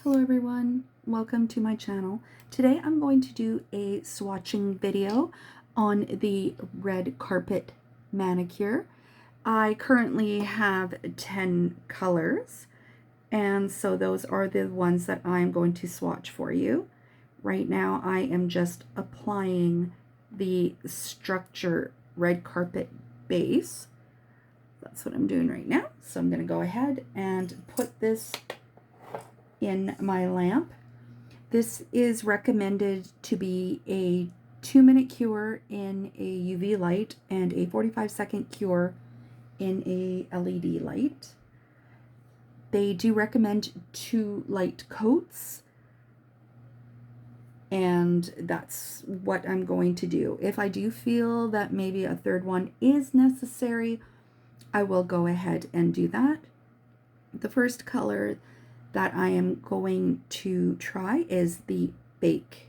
Hello everyone, welcome to my channel. Today I'm going to do a swatching video on the red carpet manicure. I currently have 10 colors, and so those are the ones that I'm going to swatch for you. Right now I am just applying the Structure red carpet base. That's what I'm doing right now. So I'm going to go ahead and put this in my lamp. This is recommended to be a 2-minute cure in a UV light and a 45-second cure in a LED light. They do recommend 2 light coats, and that's what I'm going to do. If I do feel that maybe a third one is necessary, I will go ahead and do that. The first color that I am going to try is the Bake.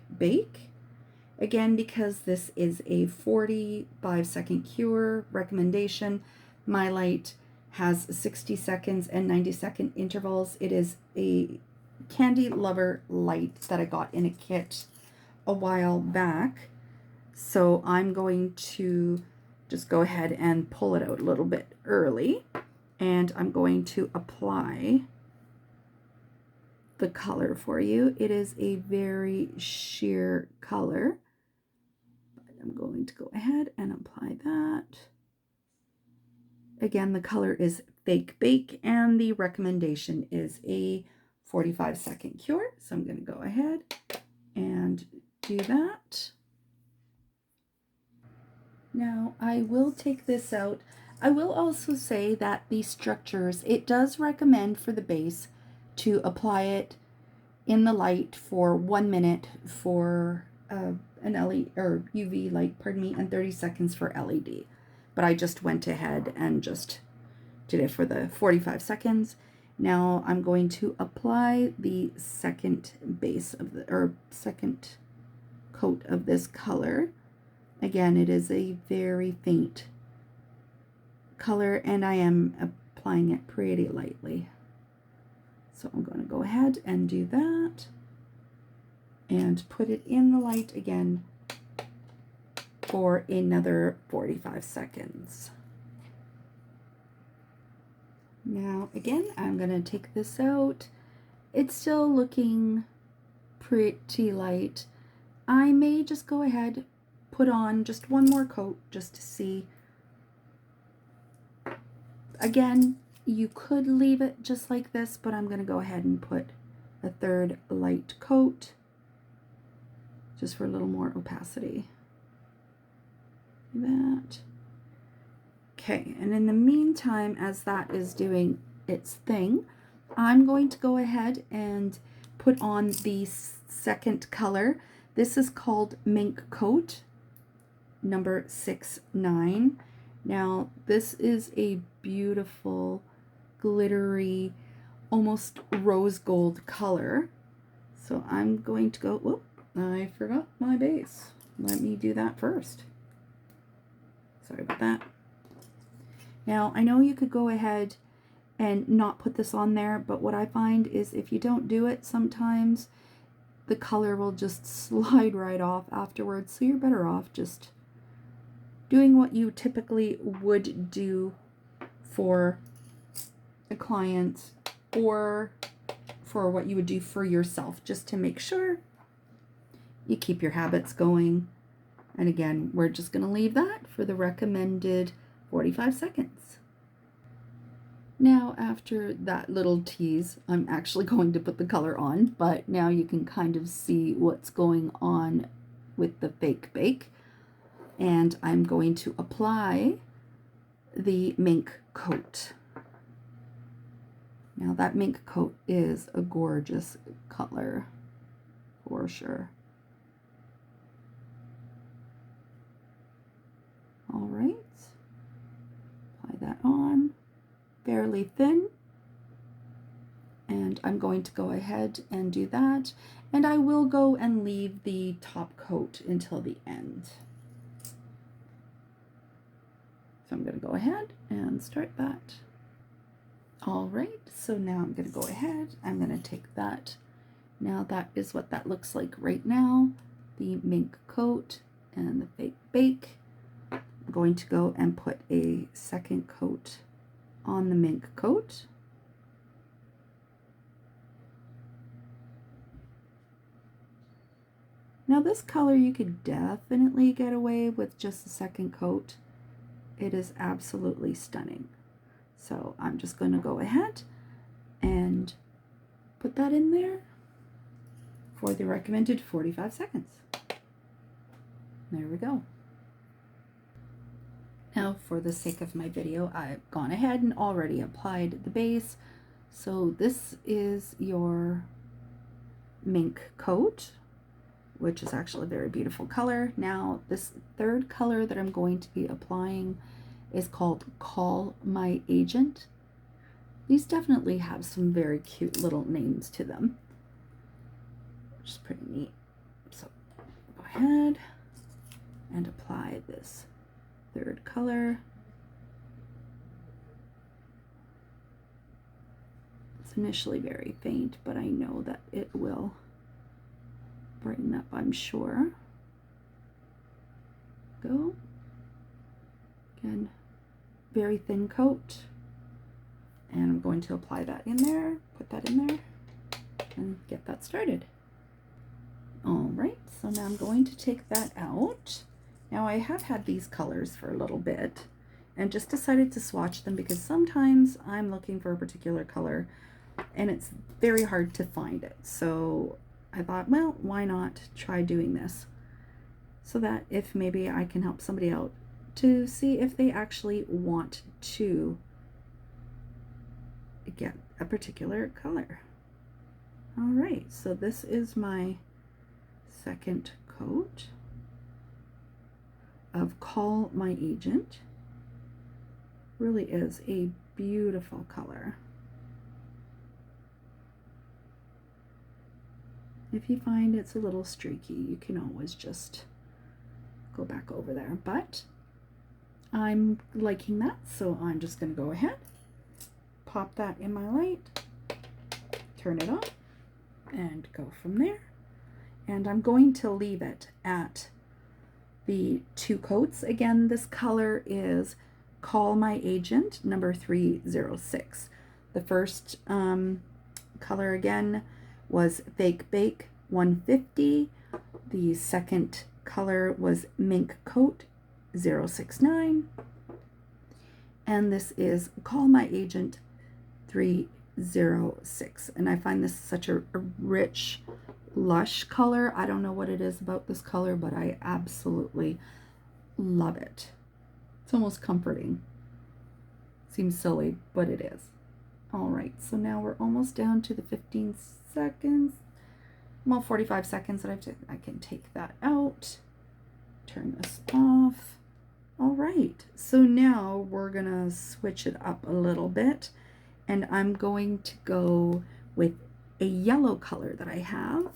Again, because this is a 45-second cure recommendation, my light has 60 seconds and 90-second intervals. It is a Candy Lover light that I got in a kit a while back. So I'm going to just go ahead and pull it out a little bit early, and I'm going to apply the color for you. It is a very sheer color. I'm going to go ahead and apply that. Again, the color is Fake Bake, and the recommendation is a 45-second cure. So I'm going to go ahead and do that. Now I will take this out. I will also say that the Structures, it does recommend for the base to apply it in the light for 1 minute for an LED or UV light, pardon me, and 30 seconds for LED. But I just went ahead and just did it for the 45 seconds. Now I'm going to apply the second base of the, or second coat of this color. Again, it is a very faint color, and I am applying it pretty lightly. So I'm going to go ahead and do that and put it in the light again for another 45 seconds. Now again, I'm going to take this out. It's still looking pretty light. I may just go ahead, put on just one more coat just to see. Again, you could leave it just like this, but I'm going to go ahead and put a third light coat just for a little more opacity. That. Okay, and in the meantime, as that is doing its thing, I'm going to go ahead and put on the second color. This is called Mink Coat, number 69. Now, this is a beautiful, glittery, almost rose gold color. So I'm going to go, whoop, I forgot my base. Let me do that first. Sorry about that. Now, I know you could go ahead and not put this on there, but what I find is if you don't do it, sometimes the color will just slide right off afterwards. So you're better off just doing what you typically would do for a client or for what you would do for yourself, just to make sure you keep your habits going. And again, we're just going to leave that for the recommended 45 seconds. Now, after that little tease, I'm actually going to put the color on, but now you can kind of see what's going on with the Fake Bake. And I'm going to apply the Mink Coat. Now that Mink Coat is a gorgeous color for sure. All right, apply that on fairly thin, and I'm going to go ahead and do that, and I will go and leave the top coat until the end. So I'm going to go ahead and start that. All right, so now I'm going to go ahead, I'm going to take that Now that is what that looks like right now. The mink coat and the fake bake. I'm going to go and put a second coat on the mink coat. Now this color you could definitely get away with just a second coat. It is absolutely stunning. So I'm just going to go ahead and put that in there for the recommended 45 seconds. There we go. Now for the sake of my video, I've gone ahead and already applied the base. So this is your mink coat, which is actually a very beautiful color. Now this third color that I'm going to be applying is called Call My Agent. These definitely have some very cute little names to them, which is pretty neat. So go ahead and apply this third color. It's initially very faint, but I know that it will brighten up, I'm sure. Go. Again, very thin coat. And I'm going to apply that in there, put that in there, and get that started. All right, so now I'm going to take that out. Now I have had these colors for a little bit and just decided to swatch them because sometimes I'm looking for a particular color and it's very hard to find it. So I thought, well, why not try doing this so that if maybe I can help somebody out to see if they actually want to get a particular color. All right, so this is my second coat of Call My Agent. Really is a beautiful color. If you find it's a little streaky, you can always just go back over there, but I'm liking that, so I'm just going to go ahead, pop that in my light, turn it on, and go from there. And I'm going to leave it at the 2 coats. Again, this color is Call My Agent number 306. The first color again was Fake Bake 150. The second color was Mink Coat 069. And this is Call My Agent 306. And I find this such a rich, lush color. I don't know what it is about this color, but I absolutely love it. It's almost comforting. Seems silly, but it is. All right, so now we're almost down to the 15 seconds. Well, 45 seconds that I can take that out. Turn this off. All right, so now we're gonna switch it up a little bit, and I'm going to go with a yellow color that I have.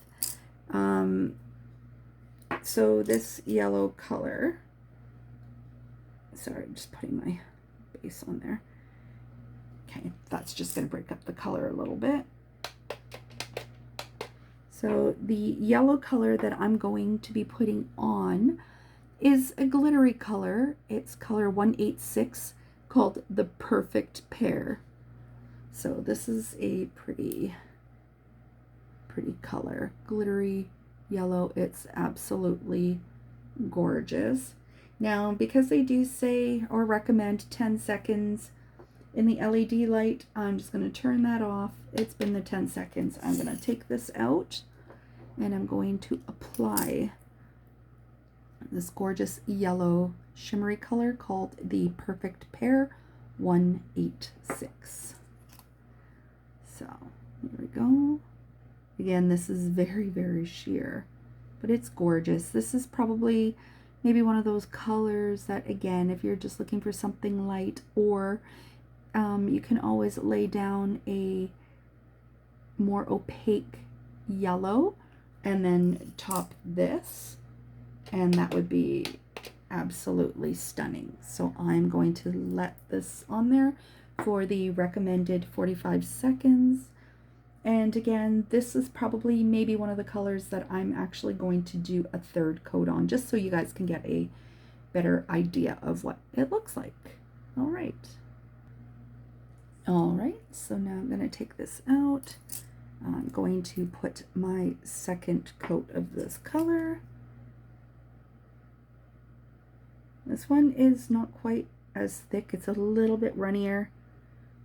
So this yellow color, sorry, I'm just putting my base on there. Okay, that's just gonna break up the color a little bit. So the yellow color that I'm going to be putting on is a glittery color. It's color 186, called the Perfect Pear. So this is a pretty color, glittery yellow. It's absolutely gorgeous. Now, because they do say or recommend 10 seconds in the LED light, I'm just going to turn that off. It's been the 10 seconds. I'm going to take this out and I'm going to apply this gorgeous yellow shimmery color called the Perfect Pear 186. So here we go. Again, this is very, very sheer, but it's gorgeous. This is probably maybe one of those colors that, again, if you're just looking for something light, or you can always lay down a more opaque yellow and then top this, and that would be absolutely stunning. So I'm going to let this on there for the recommended 45 seconds. And again, this is probably maybe one of the colors that I'm actually going to do a third coat on, just so you guys can get a better idea of what it looks like. All right. All right, so now I'm going to take this out. I'm going to put my second coat of this color. This one is not quite as thick. It's a little bit runnier,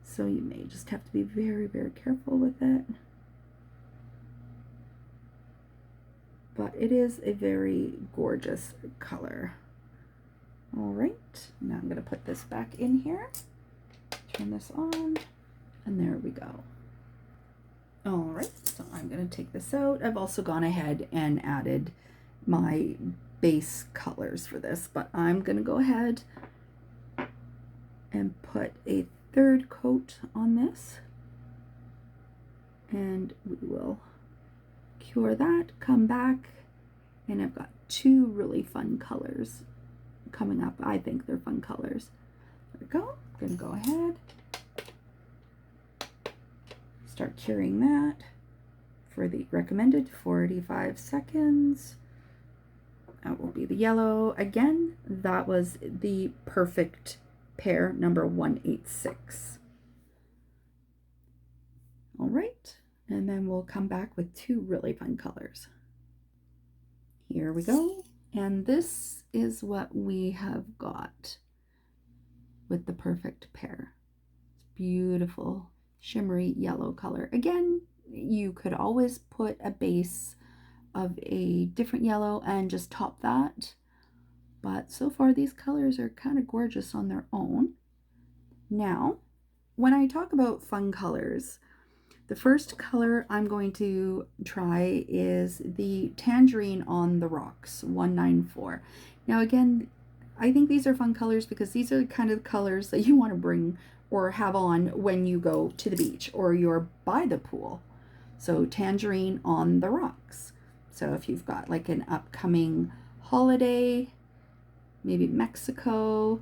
so you may just have to be very, very careful with it. But it is a very gorgeous color. All right, now I'm going to put this back in here. Turn this on, and there we go. All right, so I'm going to take this out. I've also gone ahead and added my base colors for this, but I'm going to go ahead and put a third coat on this, and we will cure that, come back, and I've got two really fun colors coming up. I think they're fun colors. There we go. I'm going to go ahead, start curing that for the recommended 45 seconds. That will be the yellow. Again, that was the perfect pair, number 186. All right, and then we'll come back with two really fun colors. Here we go, and this is what we have got with the perfect pair. It's beautiful, shimmery yellow color. Again, you could always put a base of a different yellow and just top that, but so far these colors are kind of gorgeous on their own. Now, when I talk about fun colors, the first color I'm going to try is the Tangerine on the Rocks 194. Now again, I think these are fun colors because these are the kind of colors that you want to bring or have on when you go to the beach or you're by the pool. So Tangerine on the Rocks. So if you've got like an upcoming holiday, maybe Mexico.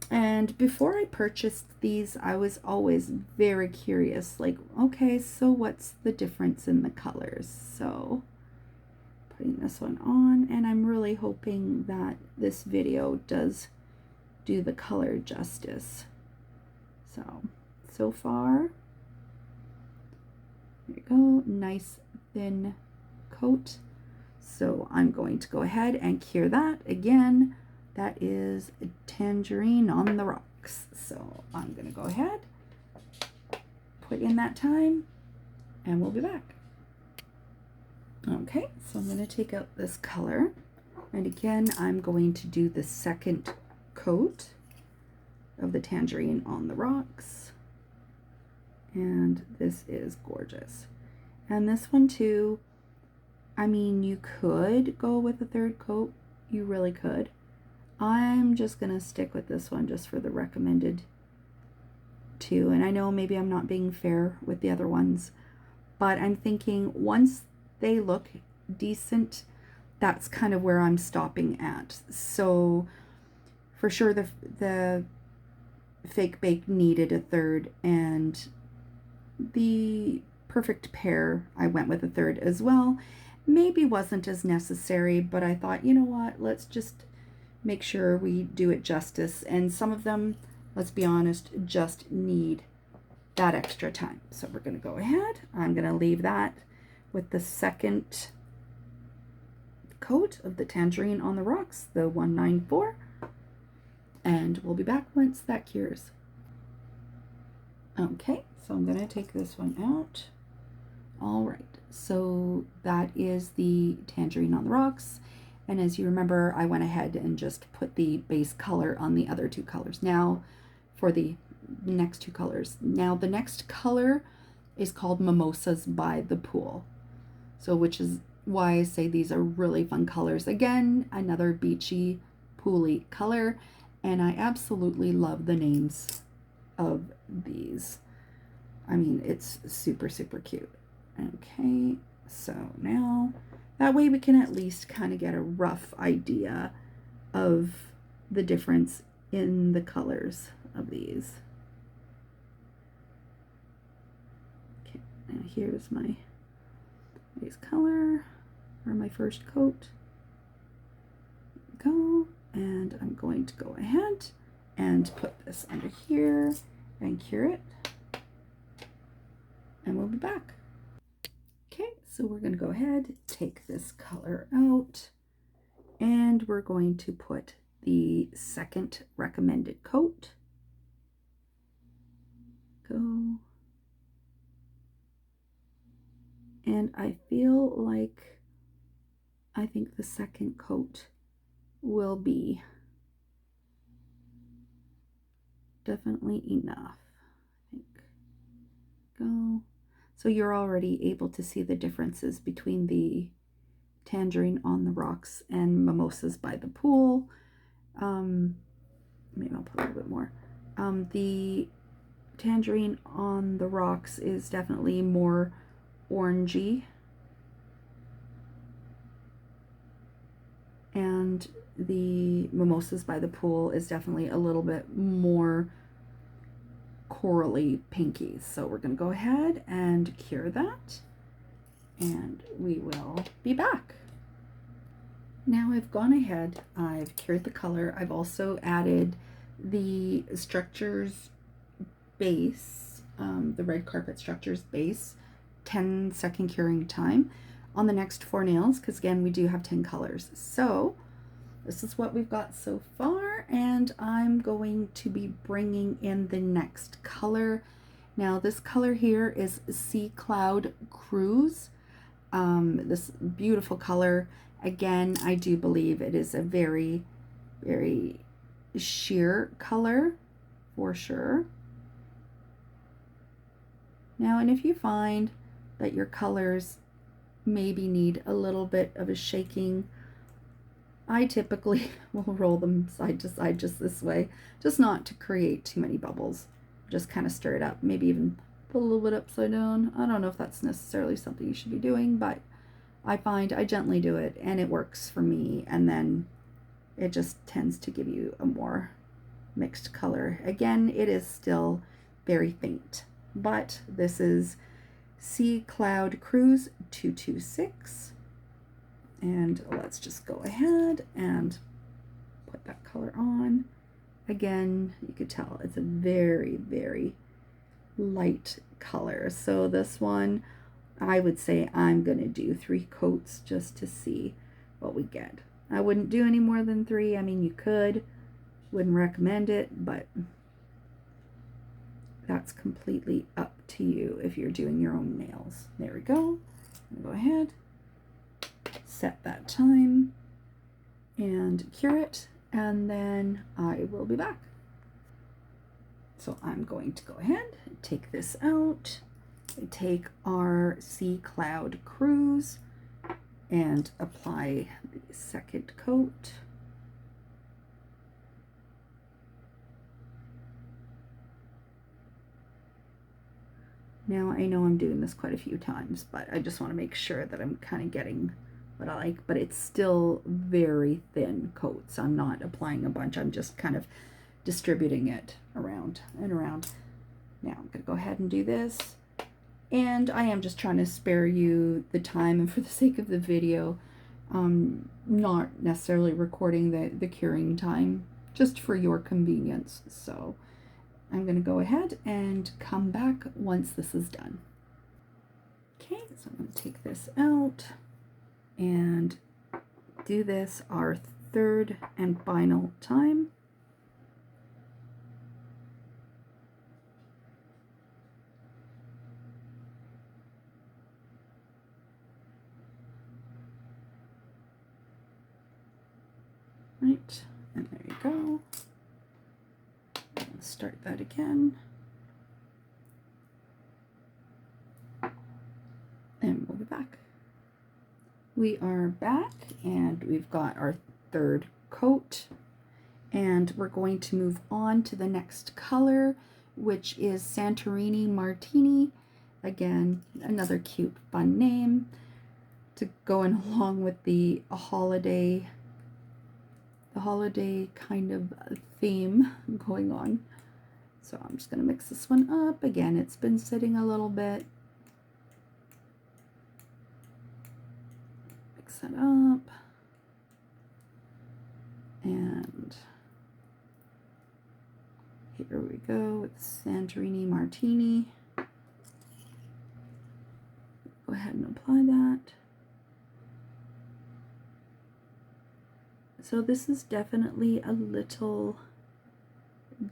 And before I purchased these, I was always very curious, like, okay, so what's the difference in the colors? So putting this one on, and I'm really hoping that this video does do the color justice. So far, there you go, nice thin coat. So I'm going to go ahead and cure that. Again, that is a Tangerine on the Rocks. So I'm going to go ahead, put in that time, and we'll be back. Okay, so I'm going to take out this color. And again, I'm going to do the second coat of the Tangerine on the Rocks. And this is gorgeous. And this one too, I mean, you could go with a third coat. You really could. I'm just going to stick with this one just for the recommended two. And I know maybe I'm not being fair with the other ones, but I'm thinking once they look decent, that's kind of where I'm stopping at. So for sure the Fake Bake needed a third, and the perfect pair, I went with a third as well. Maybe wasn't as necessary, but I thought, you know what, let's just make sure we do it justice. And some of them, let's be honest, just need that extra time. So we're going to go ahead. I'm going to leave that with the second coat of the Tangerine on the Rocks, the 194. And we'll be back once that cures. Okay, so I'm going to take this one out. All right, so that is the Tangerine on the Rocks. And as you remember, I went ahead and just put the base color on the other two colors. Now for the next two colors. Now the next color is called Mimosas by the Pool. So which is why I say these are really fun colors. Again, another beachy, pooly color. And I absolutely love the names of these. I mean, it's super, super cute. Okay, so now that way we can at least kind of get a rough idea of the difference in the colors of these. Okay, And here's my base color, or my first coat. Go, and I'm going to go ahead and put this under here and cure it, and we'll be back. Okay, so we're going to go ahead, take this color out, and we're going to put the second recommended coat. Go. And I feel like I think the second coat will be definitely enough. I think. Go. So you're already able to see the differences between the Tangerine on the Rocks and Mimosas by the Pool. Maybe I'll put a little bit more. The Tangerine on the Rocks is definitely more orangey, and the Mimosas by the Pool is definitely a little bit more corally pinky. So we're going to go ahead and cure that, and we will be back. Now I've gone ahead, I've cured the color. I've also added the Structures base, the Red Carpet Structures base, 10-second curing time on the next 4 nails, because again, we do have 10 colors. So this is what we've got so far, and I'm going to be bringing in the next color. Now this color here is Sea Cloud Cruise. This beautiful color. Again, I do believe it is a very, very sheer color for sure. Now, and if you find that your colors maybe need a little bit of a shaking, I typically will roll them side to side just this way, just not to create too many bubbles. Just kind of stir it up, maybe even put a little bit upside down. I don't know if that's necessarily something you should be doing, but I find I gently do it and it works for me, and then it just tends to give you a more mixed color. Again, it is still very faint, but this is Sea Cloud Cruise 226, and let's just go ahead and put that color on. Again, you could tell it's a very, very light color. So this one, I would say I'm going to do 3 coats just to see what we get. I wouldn't do any more than 3. I mean, you could, wouldn't recommend it, but that's completely up to you if you're doing your own nails. There we go. Go ahead, set that time, and cure it, and then I will be back. So I'm going to go ahead and take this out, take our Sea Cloud Cruise, and apply the second coat. Now I know I'm doing this quite a few times, but I just want to make sure that I'm kind of getting what I like, but it's still very thin coats. I'm not applying a bunch, I'm just kind of distributing it around and around. Now I'm going to go ahead and do this, and I am just trying to spare you the time, and for the sake of the video, not necessarily recording the curing time, just for your convenience. So I'm going to go ahead and come back once this is done. Okay, so I'm going to take this out and do this our 3rd and final time. Right, and there you go. Let's start that again. And we'll be back. We are back, and we've got our 3rd coat, and we're going to move on to the next color, which is Santorini Martini. Again, another cute, fun name to go in along with the holiday kind of theme going on. So I'm just going to mix this one up. Again, it's been sitting a little bit. mix that up. And here we go with Santorini Martini. Go ahead and apply that. So this is definitely a little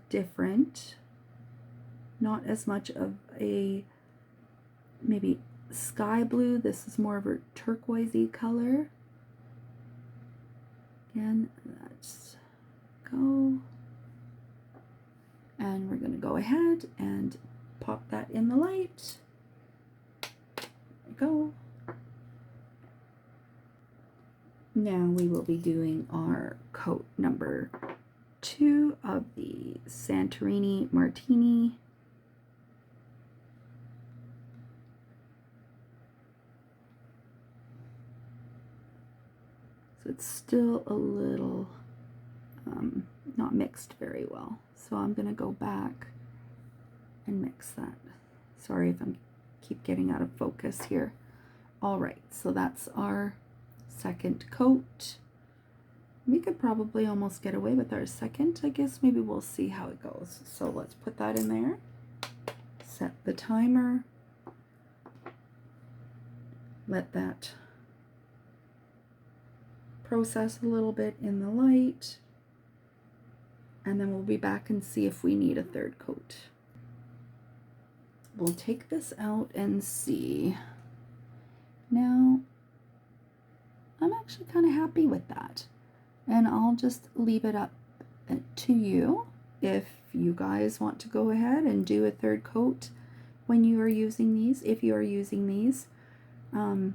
different. Not as much of a maybe sky blue. This is more of a turquoisey color. Again, let's go. And we're going to go ahead and pop that in the light. There we go. Now we will be doing our coat number 2 of the Santorini Martini. So it's still a little not mixed very well. So I'm going to go back and mix that. Sorry if I keep getting out of focus here. All right, so that's our second coat. We could probably almost get away with our second. I guess maybe we'll see how it goes. So let's put that in there. Set the timer. Let that process a little bit in the light. And then we'll be back and see if we need a third coat. We'll take this out and see. Now, I'm actually kind of happy with that. And I'll just leave it up to you if you guys want to go ahead and do a third coat when you are using these, if you are using these. And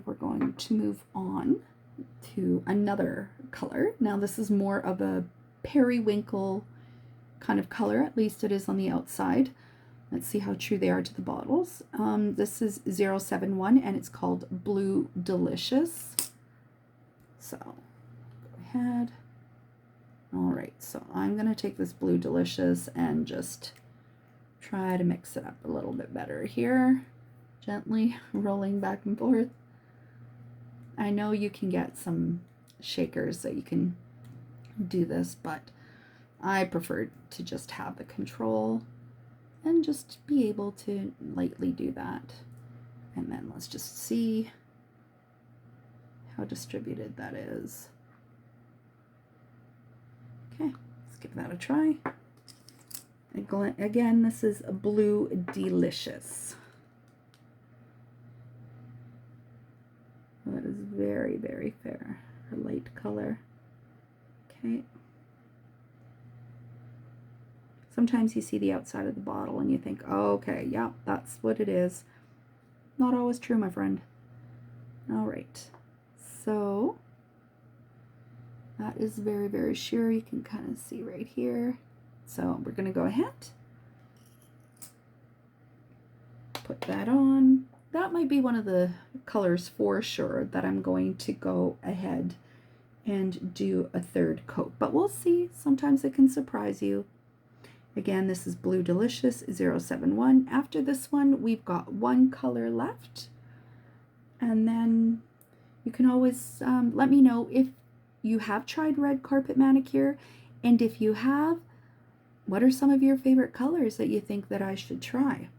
we're going to move on to another color. Now this is more of a periwinkle kind of color, at least it is on the outside. Let's see how true they are to the bottles. This is 071 and it's called Blue Delicious. So go ahead. All right, so I'm gonna take this Blue Delicious and just try to mix it up a little bit better here. Gently rolling back and forth. I know you can get some shakers that you can do this, but I prefer to just have the control and just be able to lightly do that. And then let's just see how distributed that is. Okay, let's give that a try. Again, this is a Blue Delicious. That is very, very fair. A light color. Okay. Sometimes you see the outside of the bottle and you think, oh, okay, yeah, that's what it is. Not always true, my friend. All right. So that is very, very sure. You can kind of see right here. So we're going to go ahead. Put that on. That might be one of the colors for sure that I'm going to go ahead and do a third coat. But we'll see. Sometimes it can surprise you. Again, this is Blue Delicious 071. After this one, we've got one color left. And then you can always let me know if you have tried red carpet manicure. And if you have, what are some of your favorite colors that you think that I should try?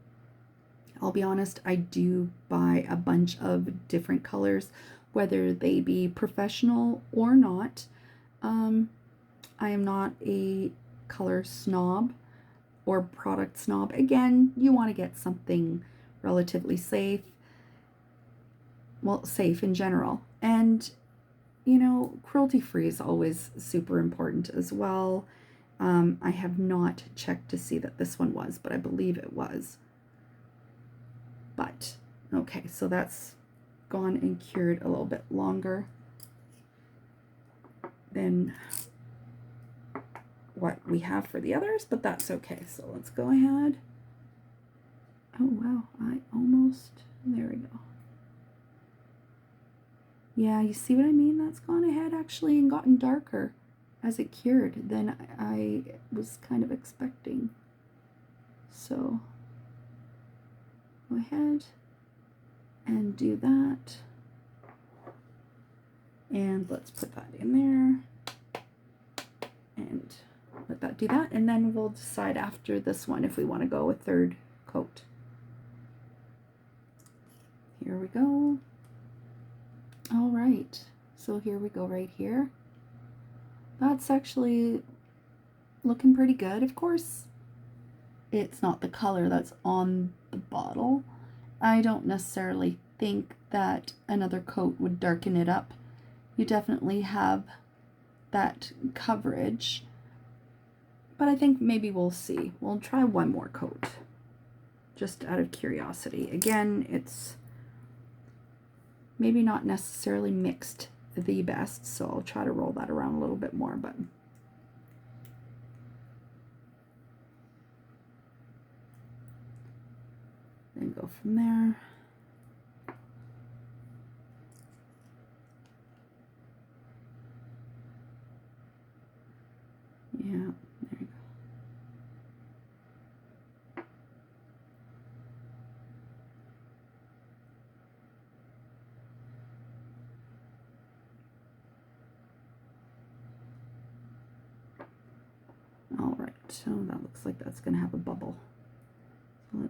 I'll be honest, I do buy a bunch of different colors, whether they be professional or not. I am not a color snob or product snob. Again, you want to get something relatively safe. Well, safe in general. And, you know, cruelty-free is always super important as well. I have not checked to see that this one was, but I believe it was. But, okay, so that's gone and cured a little bit longer than what we have for the others, but that's okay. So let's go ahead. Oh, wow, there we go. Yeah, you see what I mean? That's gone ahead actually and gotten darker as it cured than I was kind of expecting. So go ahead and do that. And let's put that in there and let that do that. And then we'll decide after this one if we want to go a third coat. Here we go. All right, so here we go right here. That's actually looking pretty good. Of course, it's not the color that's on the bottle. I don't necessarily think that another coat would darken it up. You definitely have that coverage, but I think maybe we'll see. We'll try one more coat, just out of curiosity. Again, it's maybe not necessarily mixed the best, so I'll try to roll that around a little bit more, but then go from there. Yeah, there you go. All right, so that looks like that's going to have a bubble. So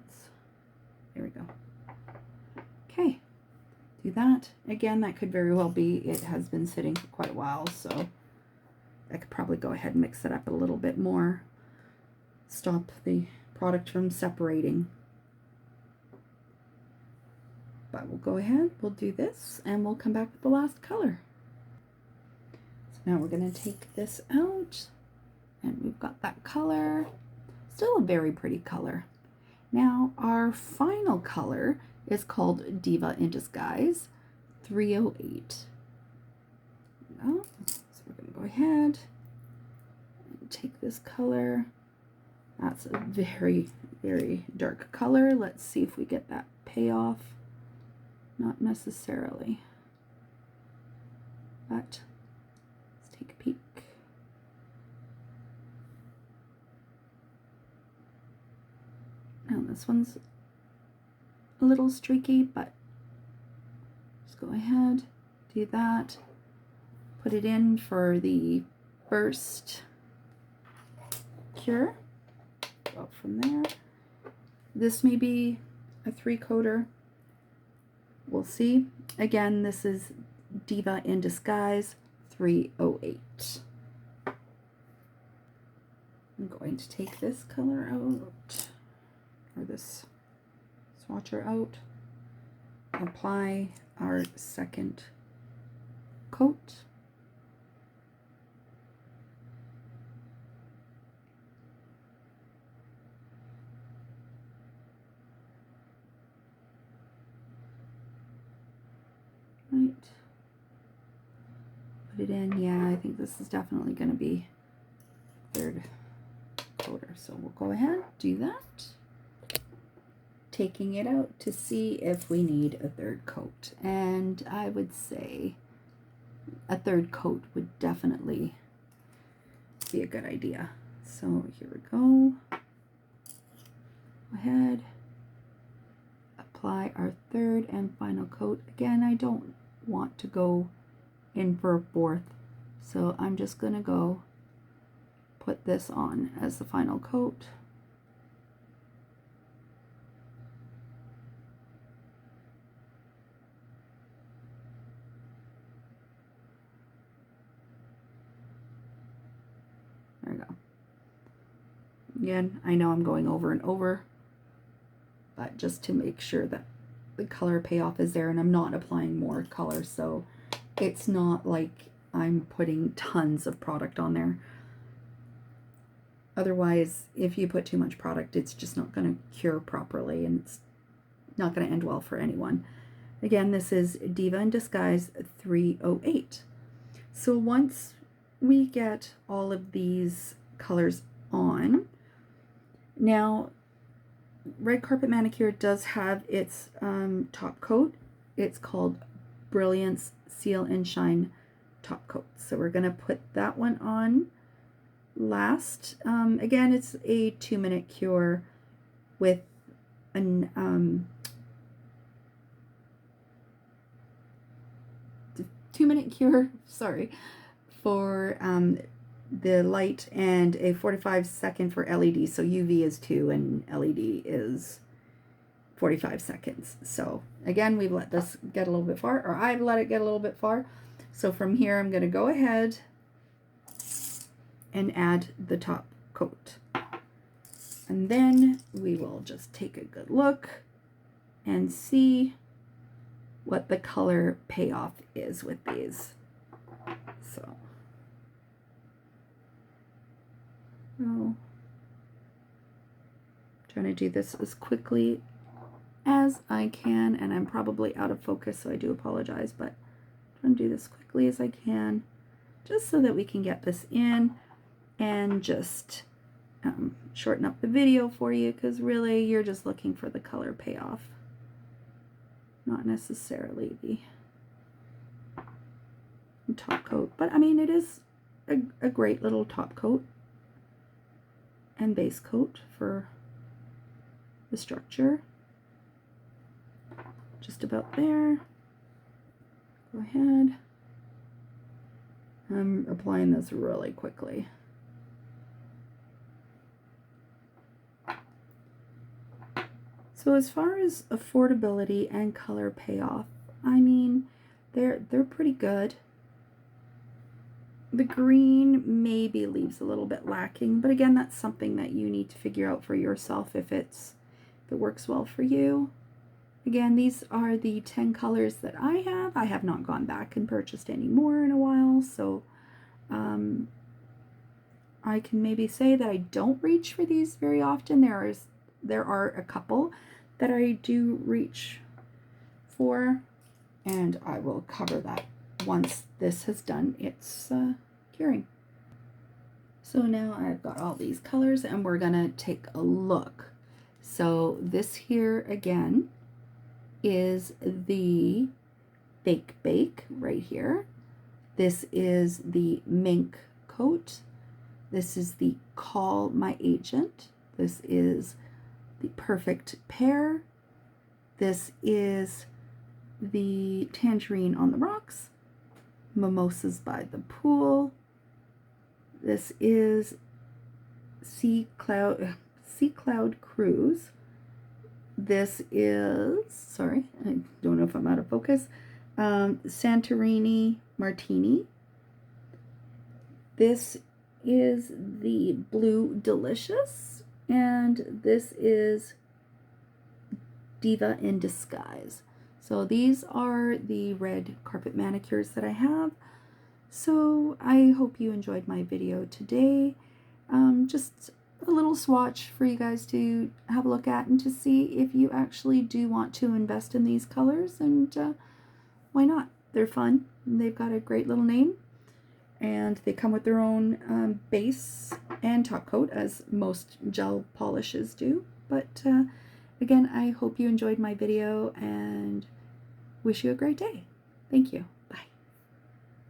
there we go. Okay, do that. Again, that could very well be it has been sitting for quite a while, so I could probably go ahead and mix it up a little bit more. Stop the product from separating. But we'll go ahead, we'll do this, and we'll come back with the last color. So now we're going to take this out, and we've got that color. Still a very pretty color. Now our final color is called Diva in Disguise 308. So we're going to go ahead and take this color. That's a very, very dark color. Let's see if we get that payoff. Not necessarily, but let's take a peek. Now this one's a little streaky, but just go ahead, do that, put it in for the first cure, go from there. This may be a 3-coater. We'll see. Again, this is Diva in Disguise 308. I'm going to take this color out, or this swatcher out, apply our second coat. Right. Put it in. Yeah, I think this is definitely going to be third coater. So we'll go ahead, do that. Taking it out to see if we need a third coat. And I would say a third coat would definitely be a good idea. So here we go. Go ahead. Apply our third and final coat. Again, I don't want to go in for a fourth, so I'm just going to go put this on as the final coat. There we go. Again, I know I'm going over and over, but just to make sure that the color payoff is there and I'm not applying more color, so it's not like I'm putting tons of product on there. Otherwise, if you put too much product, it's just not going to cure properly and it's not going to end well for anyone. Again, this is Diva in Disguise 308. So once we get all of these colors on, now Red Carpet Manicure does have its top coat. It's called Brilliance Seal and Shine Top Coat. So we're going to put that one on last. Again, it's a 2-minute cure with an 2-minute cure, sorry, for the light, and a 45-second for LED. So UV is 2 and LED is 45 seconds. So again, we've let this get a little bit far, or I've let it get a little bit far. So from here, I'm going to go ahead and add the top coat. And then we will just take a good look and see what the color payoff is with these. So, trying to do this as quickly as I can, and I'm probably out of focus, so I do apologize, but I'm trying to do this quickly as I can, just so that we can get this in and just shorten up the video for you, because really you're just looking for the color payoff, not necessarily the top coat. But I mean, it is a great little top coat and base coat for the structure. Just about there. Go ahead. I'm applying this really quickly. So as far as affordability and color payoff, I mean, they're pretty good. The green maybe leaves a little bit lacking, but again, that's something that you need to figure out for yourself if it works well for you. Again, these are the 10 colors that I have. I have not gone back and purchased any more in a while, so I can maybe say that I don't reach for these very often. There are a couple that I do reach for, and I will cover that once this has done its curing. So now I've got all these colors, and we're gonna take a look. So this here again is the Bake right here. This is the Mink coat. This is the Call My Agent. This is the Perfect Pear. This is the Tangerine on the Rocks. Mimosas by the Pool. This is Sea Cloud Cruise. This is, sorry, I don't know if I'm out of focus, Santorini Martini. This is the Blue Delicious, and this is Diva in Disguise. So these are the red carpet manicures that I have. So I hope you enjoyed my video today. Just a little swatch for you guys to have a look at and to see if you actually do want to invest in these colors, and why not? They're fun. They've got a great little name, and they come with their own base and top coat, as most gel polishes do. But again, I hope you enjoyed my video and wish you a great day. Thank you.